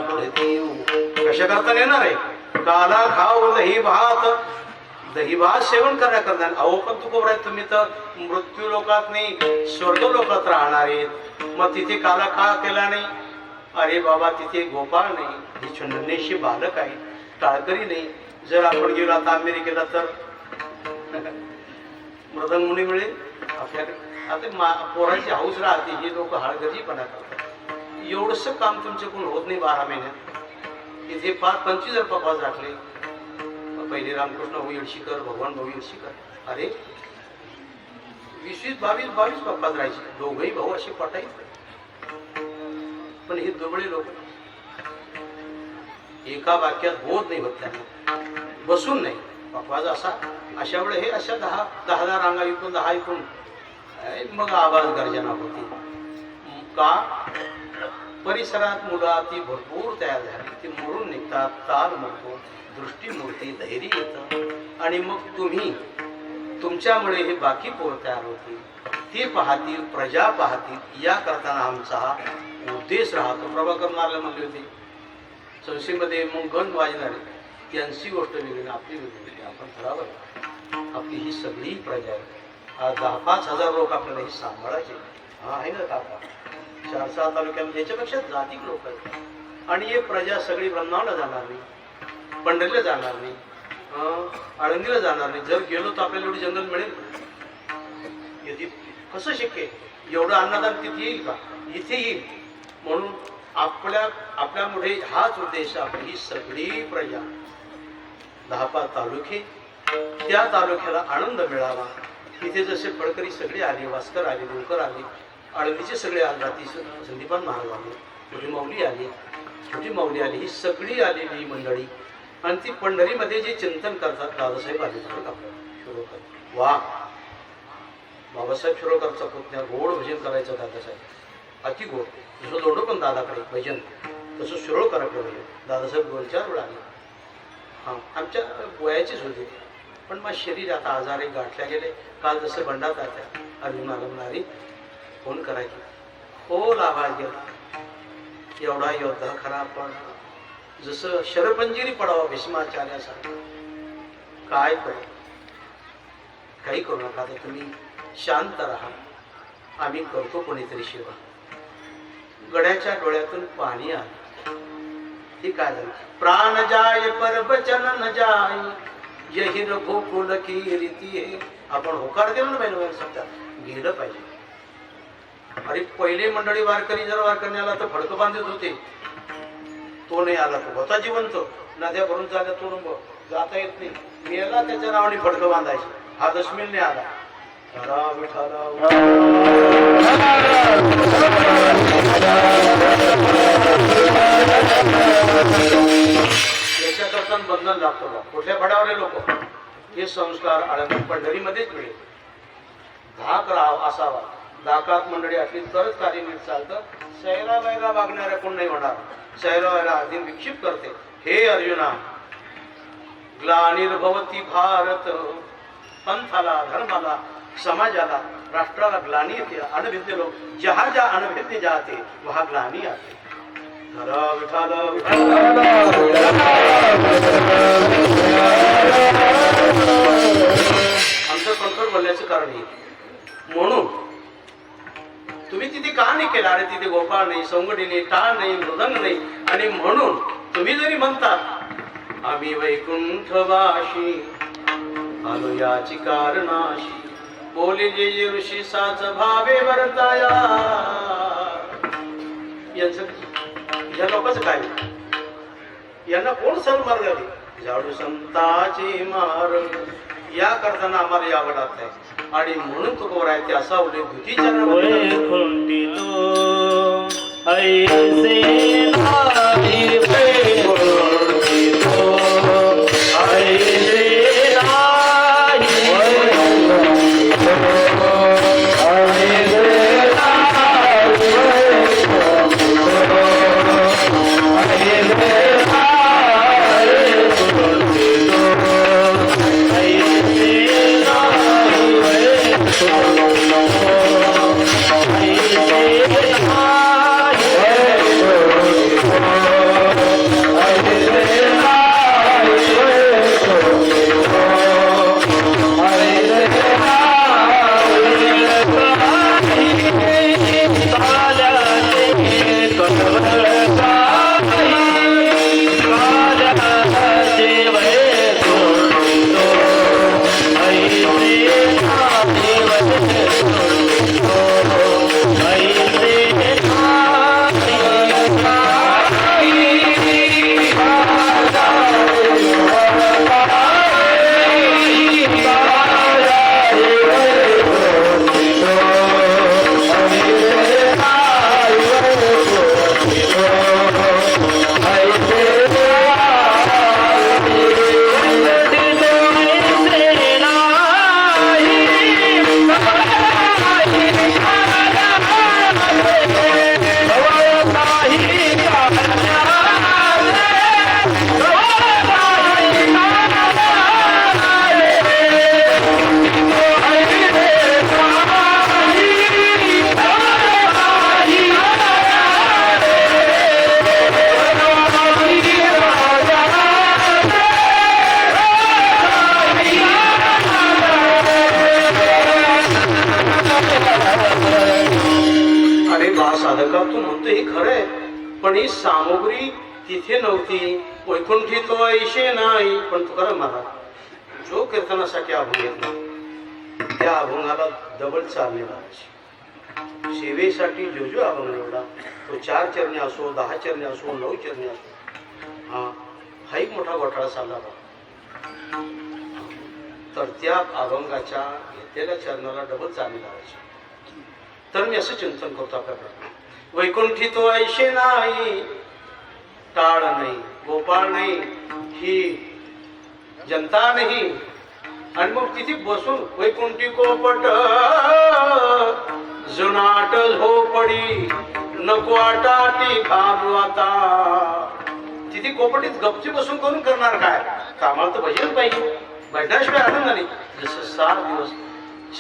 पुढे देऊ. कशा करता येणार आहे? काला खाऊ दही भात, दही भात सेवन करण्याकरता. अहो पण तू कोबरा, तुम्ही तर मृत्यू लोकात नाही स्वर्ग लोकात राहणार आहेत, मग तिथे काला खा केला नाही? अरे बाबा, तिथे गोपाळ नाही, ही छंदनेशी बालक आहे, टाळकरी नाही. जर आपण गेलो आता अमेरिकेला तर मृदंग मुनी मिळेल आपल्याकडे. आता पोराची हौस राहते, हे लोक हळगर्जीपणा करतात. एवढंसं काम तुमच्याकडून होत नाही 12 महिन्यात. इथे 25 जर पप्पाच राखले, पहिले रामकृष्ण भाऊ येडशीकर, भगवान भाऊ येडशीकर, अरे 20 22 पप्पाच राहायचे, दोघही भाऊ असे पटायचे. पण हे दुबळे लोक एका वाक्यात बोध नाही होत, त्यांना बसून नाही पप्पाज असा. अशा वेळे हे अशा 10 रांगा इकून 10 इकून मग आवाज गर्जना होती. का? परिसरात मुलं ती भरपूर तयार झाली, ती मोडून निघतात, ताल मोडतो, दृष्टी मूर्ती, धैर्य येतं. आणि मग तुम्ही तुमच्यामुळे हे बाकी पोर तयार होतील, ते पाहतील, प्रजा पाहतील. या करताना आमचा हा उद्देश राहतो. प्रभाकर मारला म्हणले होते संस्थेमध्ये मग गण वाजणारे, त्यांची गोष्ट वेगळी, आपली वेगळी. आपण ठरावं, आपली ही सगळी प्रजा आहे. 10-5 हजार लोक आपल्याला हे सांभाळायचे. हा आहे ना काका, 4-6 तालुक्यामध्ये याच्यापेक्षा जातिक लोक आहेत. आणि हे प्रजा सगळी ब्रह्मांडला जाणार नाही, पंढरीला जाणार नाही, आळंदीला जाणार नाही. जर गेलो तर आपल्याला एवढी जंगल मिळेल? कसं शक्य आहे? एवढं अन्नदान तिथे येईल का? इथे येईल. म्हणून आपल्यामुळे हाच उद्देश, आपली ही सगळी प्रजा, 10-5 तालुके, त्या तालुक्याला आनंद मिळावा. इथे जसे फडकरी सगळे आले, वास्कर आले, डोंकर आले, आळंदीचे सगळे आले, रात्री संदीपान महाराज आले, छोटी माऊली आली, छोटी माऊली आली, ही सगळी आलेली मंडळी. आणि ती पंढरीमध्ये जे चिंतन करतात, दादासाहेब आले शिरोकर. वा, बाबासाहेब शिरोकरचा पुतण्या गोड भजन करायचं दादासाहेब, अति गोड. जसं जोडो पण दादाकडे भजन, तसं शिरोळकराकडे भजन. दादासाहेब 2-4 वेळा आले. हां, आमच्या वयाचीच होते, पण मग शरीर आता आजारी गाठल्या गेले. काल जसं बंडात आता अभिमानणारी फोन करायची, खोल आवाज गेला, एवढा योद्धा खरा, पण जसं शरपंजिरी पडावा भीष्माचार्यासारखा. काय करू? काही करू नका, आता तुम्ही शांत राहा, आम्ही करतो कोणीतरी सेवा. गड्याच्या डोळ्यातून पाणी आलं. हे काय झालं? प्राण जाय पर बचन न जाय, यही रघुकुल की रीती आहे. आपण होकार दिला ना पाहिजे, समजा गेलं पाहिजे. अरे पहिले मंडळी वारकरी जर वारकरी आला तर फडकं बांधत होते, तो नाही आला तो होता जिवंत. नद्या भरून चालल्या, तो जाता येत नाही, मेला त्याच्या नावाने फडकं बांधायचे. हा दशमीने आला, याच्याकरता बंधन लागतो. कुठल्या फडावले लोक हे संस्कार आळंदी पंढरीमध्येच मिळेल. धाक राहावा असावा, धाकात मंडळी असली तरच कार्य नीट चालतं. सैरा वैरा वागणाऱ्या कोण नाही होणार. सैरा वैरा आधी विक्षिप्त करते. हे अर्जुना, ग्लानिर्भवती भारत, पंथाला, धर्माला, समाजाला, राष्ट्राला ग्लानी येते. अनभिद्य लोक जहा ज्या अनभिद्य जाते वहा ग्लानी आते. आमचं कंट्रोल बोलण्याचं कारण हे. म्हणून तुम्ही तिथे का नाही केला? अरे तिथे गोपाळ नाही, संगडी नाही, टाळ नाही, मृदंग नाही. आणि म्हणून तुम्ही जरी म्हणतात आम्ही वैकुंठवाशी आलो याची कारणाशी, बोले जे जे ऋषी साच भावे वर्ताया. या लोकांचं काय? यांना कोण सन्मान झाले? झाडू संताचे मार्ग. या करताना आम्हाला यावं लागत आहे. आणि म्हणून तो कोर आहे ते असा उल्लेख दुतीच्या पण ही सामुग्री तिथे नव्हती. वैकुंठी तो ऐशे नाही. पण तुकाराम महाराज जो कीर्तनासाठी अभंग घेतला त्या अभंगाला डबल चालणे लावायची. सेवेसाठी जो जो अभंग निवडला तो 4 चरणी असो, 10 चरणी असो, 9 चरणी असो, हा एक मोठा घोटाळा चालला होता. तर त्या अभंगाच्या घेतलेल्या चरणाला डबल चालणे लावायची. तर मी असं चिंतन करतो आपल्याकडे, वैकुंठी तो ऐशे नाही, टाळ नाही, गोपाळ नाही, ही जनता नाही. आणि मग तिथे बसून वैकुंठी कोपट जुनाट झोपडी नको आटाटी घालू आता. तिथे कोपटीत गपची बसून करून करणार काय? कामाला तर भजन पाहिजे. भजनाशिवाय आनंद नाही. जसं 7 दिवस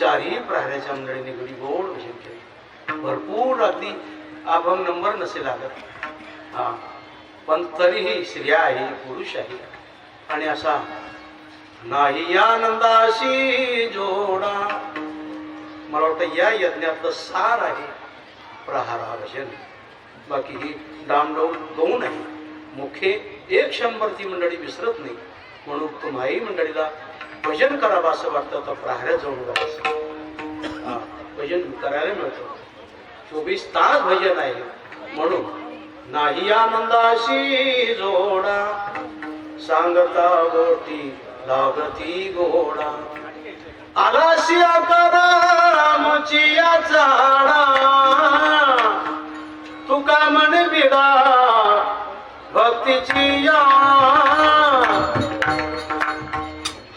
4ही प्रहऱ्याच्या मंडळीने घडी गोड भजन केले. भरपूर अगदी अभंग नंबर नसेल लागत, पण तरीही स्त्रिया आहे, पुरुष आहे. आणि असा नाही या नंदाशी जोडा. मला वाटतं या यज्ञातलं सार आहे प्रहारा भजन. बाकी ही डामडौल गौण आहे. मुखे 100 ती मंडळी विसरत नाही. म्हणून तुम्हाही मंडळीला भजन करावं असं वाटतं तर प्रहाऱ्यात जाऊन करायचं. भजन करायला मिळतं. 24 तास भजन आहे. म्हणून नाही आनंदाशी जोडा सांगता गोटी लागती गोडा. आलाशी आकारामची झाडा तुका म्हण बिडा भक्तीची या.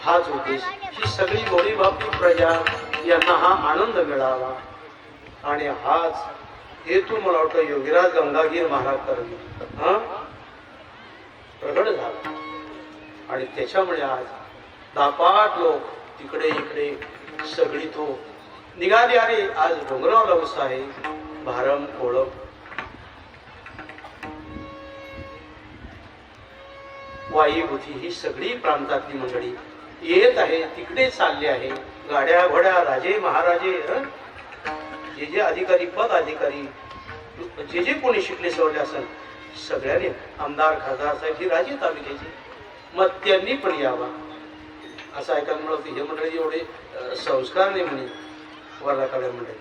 हाच उद्देश. ही सगळी गोडी बापी प्रजा यांना हा आनंद मिळावा. आणि हाच हेतू मला वाटतं योगीराज गंगागीर महाराज करणे प्रगट झाला. आणि त्याच्यामुळे आज 10 लोक तिकडे इकडे सगळी तो निघाली. आणि आज डोंगरावला उत्साह आहे. भारम कोळप वाईभूती ही सगळी प्रांतातली मंडळी येत आहे. तिकडे चालले आहे. गाड्या घोड्या राजे महाराजे जे जे अधिकारी पद अधिकारी जे जे कोणी शिकले सवरले असेल सगळ्यांनी आमदार खासदार साहेब ही राजे तालुक्याची मग त्यांनी पण यावा असं ऐकायला मिळतं. हे मंडळी एवढे संस्कार नाही म्हणे वर्धाकाळ मंडळी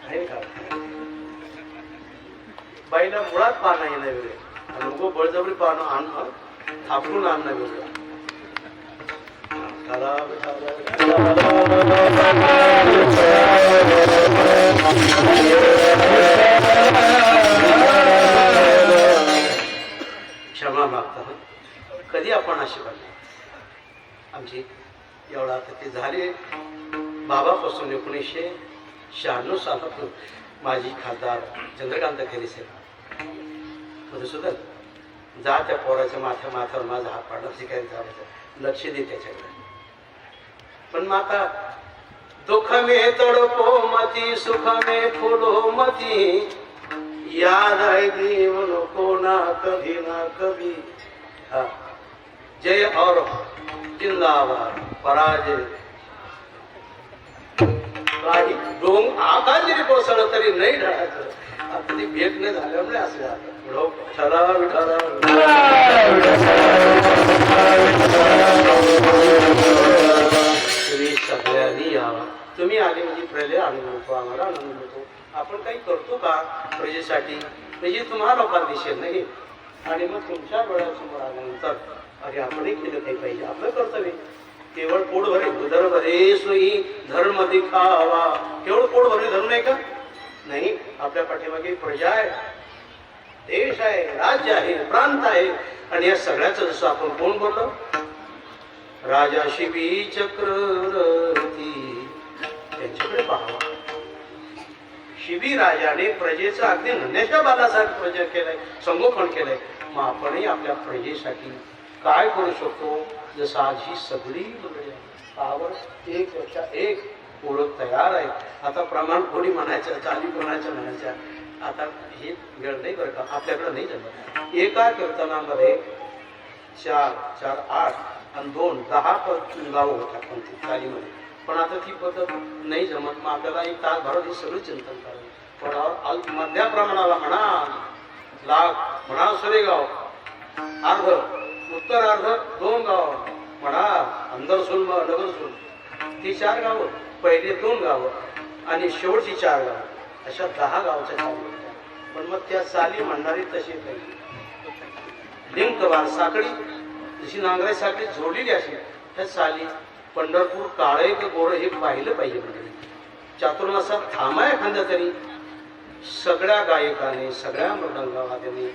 आहे का. बाईला मुळात पाहणं येणं वेगळे आणि उगो बळजबरी पाहणं आणणं थापून आणणं वेगळं. क्षमा मागता. कधी आपण अशी बनले आमची एवढा आता ते झाले बाबापासून 1996 सालापासून माझी खासदार चंद्रकांत खैरे साहेब मधुसूदन जा त्या पोराच्या माथ्यावर माझा हात पाडला काय जायचं लक्ष दे त्याच्याकडे. पण माता दुःख में तड़पो मती सुख में फूलो मती याद है जीवन को ना कभी. जय और जिंदाबाद पराजय. काही डोंग आकाश जरी कोसळलं तरी नाही ढळायचं. आता ती भेट नाही झाल्यामुळे असं झालं. तुम्ही सगळ्यांनी यावा. तुम्ही आले म्हणजे प्रलय आनंद होतो, आम्हाला आनंद होतो. आपण काही करतो का प्रजेसाठी म्हणजे तुम्हाला लोकांना दिसेल नाही. आणि मग तुमच्या डोळ्यासमोर आल्यानंतर अरे आपणही केलं काही पाहिजे. आपलं कर्तव्य केवळ पोट भरे उदर भरे सोयी धर्म दिखावा. केवळ पोट भरे धर्म नाही का. नाही, आपल्या पाठीमागे प्रजा आहे, देश आहे, राज्य आहे, प्रांत आहे. आणि या सगळ्याचं जसं आपण कोण बोललो राजा शिबी चक्रवर्ती त्यांच्याकडे पाहावा. शिबी राजाने प्रजेचं अगदी नन्याच्या बालासारखं प्रजा केलंय, संगोपन केलंय. मग आपणही आपल्या प्रजेसाठी काय करू शकतो. जसं आज ही सगळी पावर एक पेक्षा एक ओळख तयार आहे. आता प्रमाण कोणी म्हणायचं चाली कोणाच्या म्हणायच्या आता हे वेळ नाही बरं का. आपल्याकडे नाही जमत. एका कीर्तनामध्ये 4, 4, 8 आणि 2, 10 गावं होतात पंथी चालीमध्ये. पण आता ती पद्धत नाही जमत. मग आपल्याला 1 तास भरात हे सगळं चिंतन करावं. मध्या प्रमाणाला म्हणा लाख म्हणा सुरेगाव अर्ध उत्तर अर्ध 2 गाव म्हणा अंदरसूल नगरसूल ती 4 गावं पहिले 2 गावं आणि शेवटची 4 गावं अशा 10 गावच्या चाली होत्या. पण मग त्या चाली म्हणणारी तशी काही लिंक बार साखळी जशी नांगराई साखळी जोडलेली अशी त्या चाली पंढरपूर काळे की गोरं हे पाहिलं पाहिजे. म्हणजे चातुर्मासात थांबा एखाद्या तरी सगळ्या गायकाने सगळ्या मृदंगवाद्यांनी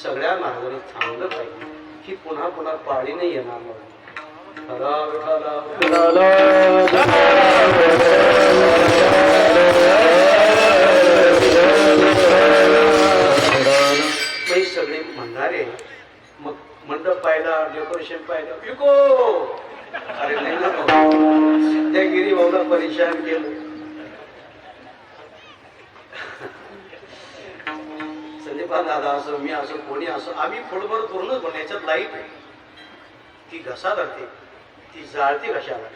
सगळ्या मार्गाने थांबलं पाहिजे. ही पुन्हा पुन्हा पाळी नाही येणार म्हणून सगळे म्हणणारे मग मंडप पाहिला डेकोरेशन पाहिलं विको अरे नाही ना त्या गिरी भाऊला परेशान केलं. संदीपा दादा असो मी असो कोणी असो आम्ही फुटभर करूनच पण याच्यात लाईट आहे ती घसा धरते ती जाळते घशाला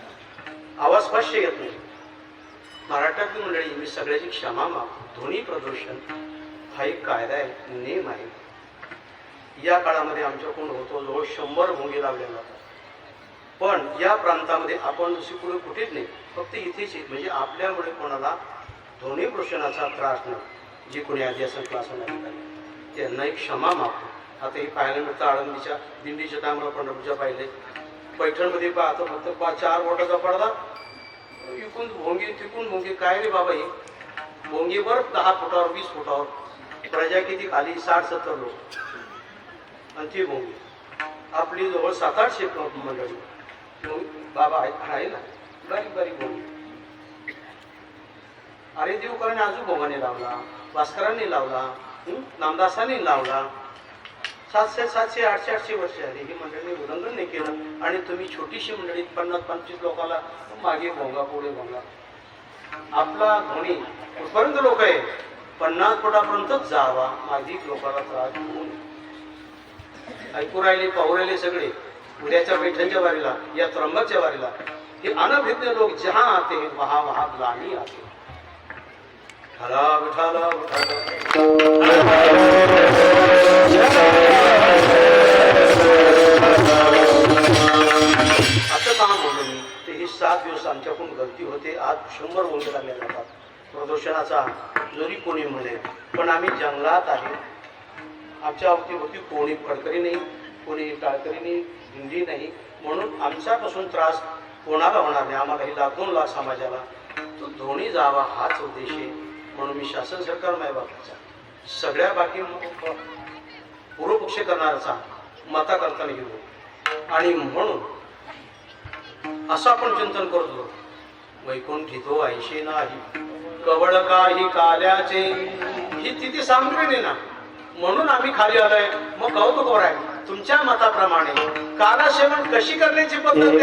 आवाज स्पष्ट येत नाही. मराठातली मंडळी मी सगळ्याची क्षमा मागतो. ध्वनी प्रदूषण हा एक कायदा आहे नेम आहे. या काळामध्ये आमच्याकडून होतो जवळ 100 भोंगे लावलेला होता. पण या प्रांतामध्ये आपण जशी पुढे कुठेच नाही फक्त इथेच म्हणजे आपल्यामुळे कोणाला ध्वनी प्रदूषणाचा त्रास नाही. जे कोणी आधी असं क्लास होणार त्यांना एक क्षमा मागतो. आता हे पाहायला मिळतं आळंदीच्या दिंडीच्या टायमाला पंढरपूरच्या पाहिले पैठणमध्ये पाहतो फक्त 4 बोटाचा पडदा इकून भोंगी तिकून भोंगी काय रे बाबा ही भोंगीवर 10 फुटावर 20 फुटावर प्रजा किती खाली 60-70 लोक आणि ती भोंगी आपली जवळ 700-800 मंडळी बाबा आहे ना बारीक बारीक भोंगी. अरे देवकरांनी आजू भोगाने लावला भास्करांनी लावला नामदासांनी लावला 700-800 वर्ष आली ही मंडळी उल्लंघन नाही केलं आणि तुम्ही छोटीशी मंडळी 50-25 लोकांना मागे भोंगा पुढे भोंगा. आपला ध्वनी कुठपर्यंत लोक आहे 50 फुटापर्यंतच जावा मागे लोकांना त्रास होऊन ऐकू राहिले पाहू राहिले सगळे. उद्याच्या पैठणच्या वारीला या त्र्यंबकच्या वारीला हे अनभिज्ञ लोक जहा आते वहा वहा ग्लानी आते. हला विठाला असं काम बोललो मी ते ही 7 दिवस आमच्याकडून गलती होते. आज 100 वंगे लागले जातात प्रदूषणाचा जरी कोणी म्हणे पण आम्ही जंगलात आहे. आमच्या अवतीभोवती कोणी फडकरी नाही कोणी टाळकरी नाही हिंदी नाही म्हणून आमच्यापासून त्रास कोणाला होणार नाही. आम्हाला ही 1-2 लाख समाजाला तो ध्वनी जावा हाच उद्देश आहे. म्हणून मी शासन सरकार मायबापाचा सगळ्या बाकी पूर्वपक्ष करणाराचा मता करताना गेलो आणि म्हणून असं आपण चिंतन करतो वैकुंठी तो ऐशी नाही कवळ काही काल्याचे ही तिथे सामग्री नाही ना म्हणून आम्ही खाली आलोय. मग कौतुक आहे तुमच्या मताप्रमाणे कालसेवन कशी करण्याची पद्धत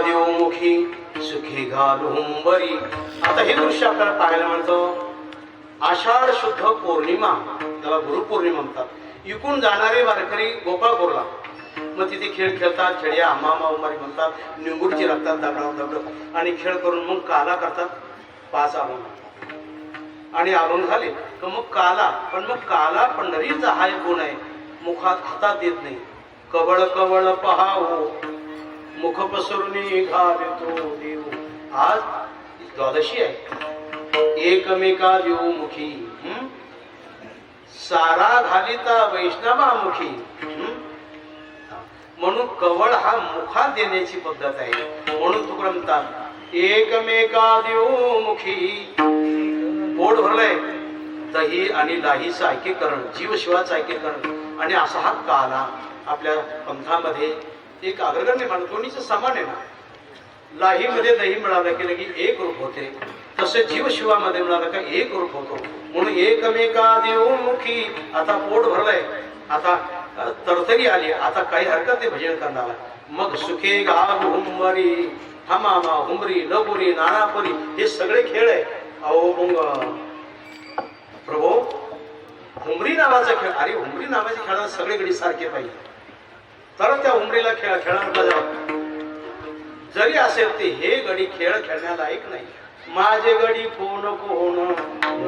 देव मुखी सुखी घालून बरी. आता हे दृश्य आपल्याला पाहायला मिळतो. आषाढ शुद्ध पौर्णिमा, त्याला गुरुपौर्णिमा म्हणतात. इकून जाणारे वारकरी गोपाळपूरला, मग तिथे खेळ खेळतात. खेड्या हमामा उमारी म्हणतात, निंगुडची लागतात दगडावर दगड आणि खेळ करून मग काला करतात. 5 आलोन आणि आलोन झाले तर मग काला. पण मग काला पंढरीचा हा एक गुण आहे, मुखात हातात देत नाही. कवळ कवळ पहावो मुख पसरून घालतो देव. आज द्वादशी आहे. एकमेका देव मुखी सारा घालिता वैष्णवामुखी. म्हणून कवळ हा मुखात देण्याची पद्धत आहे. म्हणून तुकाराम म्हणतात एकमेका देव मुखी. पोट भरलंय दही आणि लाहीचं ऐकेकरण, जीवशिवाचं ऐकेकरण. आणि असा हा काला आपल्या पंथामध्ये एक अग्रगण्य निर्माण दोन्हीचं समान आहे ना. लाहीमध्ये दही मिळालं की लगी एक रूप होते, तसे जीवशिवामध्ये मिळालं का एक रूप होतो. म्हणून एकमेका देवमुखी. आता पोट भरलंय, आता तरतरी आली, आता काही हरकत नाही भजन करण्याला. मग सुखे घालुंबरी हमामा हुंबरी लगोरी नानापरी हे सगळे खेळ आहे. अहो मग प्रभू हुंबरी नावाचा खेळ, अरे हुंबरी नावाच्या खेळाला सगळे गडी सारखे पाहिजे तर त्या हुंबरीला खेळायला जावं. जरी असेल ते हे गडी खेळ खेळण्यालायक नाही. माझे गडी कोण कोण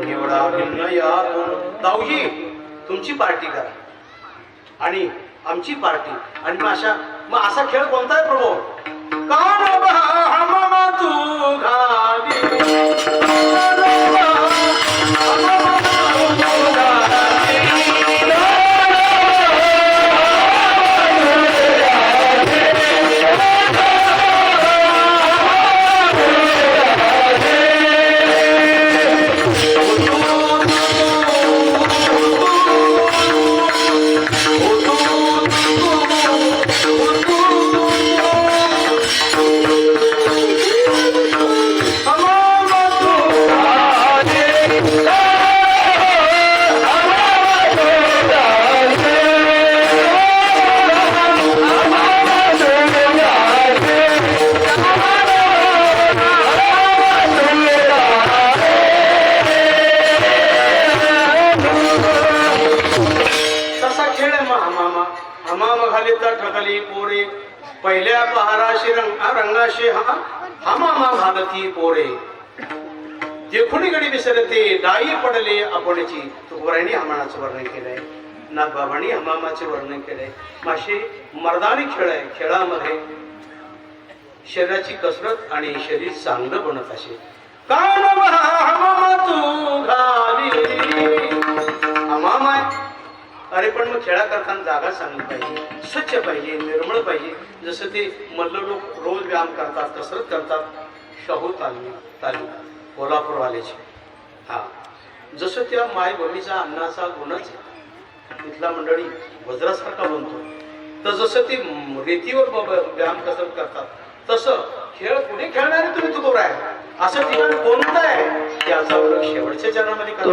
एवढा भिन्न यातून. ताऊजी तुमची पार्टी करा आणि आमची पार्टी. आणि मग असा खेळ कोणता आहे प्रभू? तू घाली पोरे. पहिल्या पहाराशी रंगाशी हमामा घालती पोरे. देखुनी गडी विसरते डाई पडले आपणची. तुकोबारांनी हमानाचं वर्णन केलंय, नागबाबांनी हमामाचे वर्णन केलंय. माशी मर्दानी खेळ आहे. खेळामध्ये शरीराची कसरत आणि शरीर चांगलं बनत असे. हमाम आहे. अरे पण मग खेळा करताना जागा चांगली पाहिजे, स्वच्छ पाहिजे, निर्मळ पाहिजे. जसं ते मल्ल लोक रोज व्यायाम करतात, कसरत करतात. शाहू तालीम कोल्हापूरवाल्याचे. हा जसं त्या मायभूमीचा अन्नाचा गुणच तिथला मंडळी वज्रासारखा बनतो. तर जसं ते रेतीवर व्यायाम कसरत करतात तसं खेळ पुढे खेळणारे तुम्ही तुकोबरा आहे. असं ठिकाण कोणतं आहे याचा उल्लेख शेवटच्या चरणामध्ये करतो.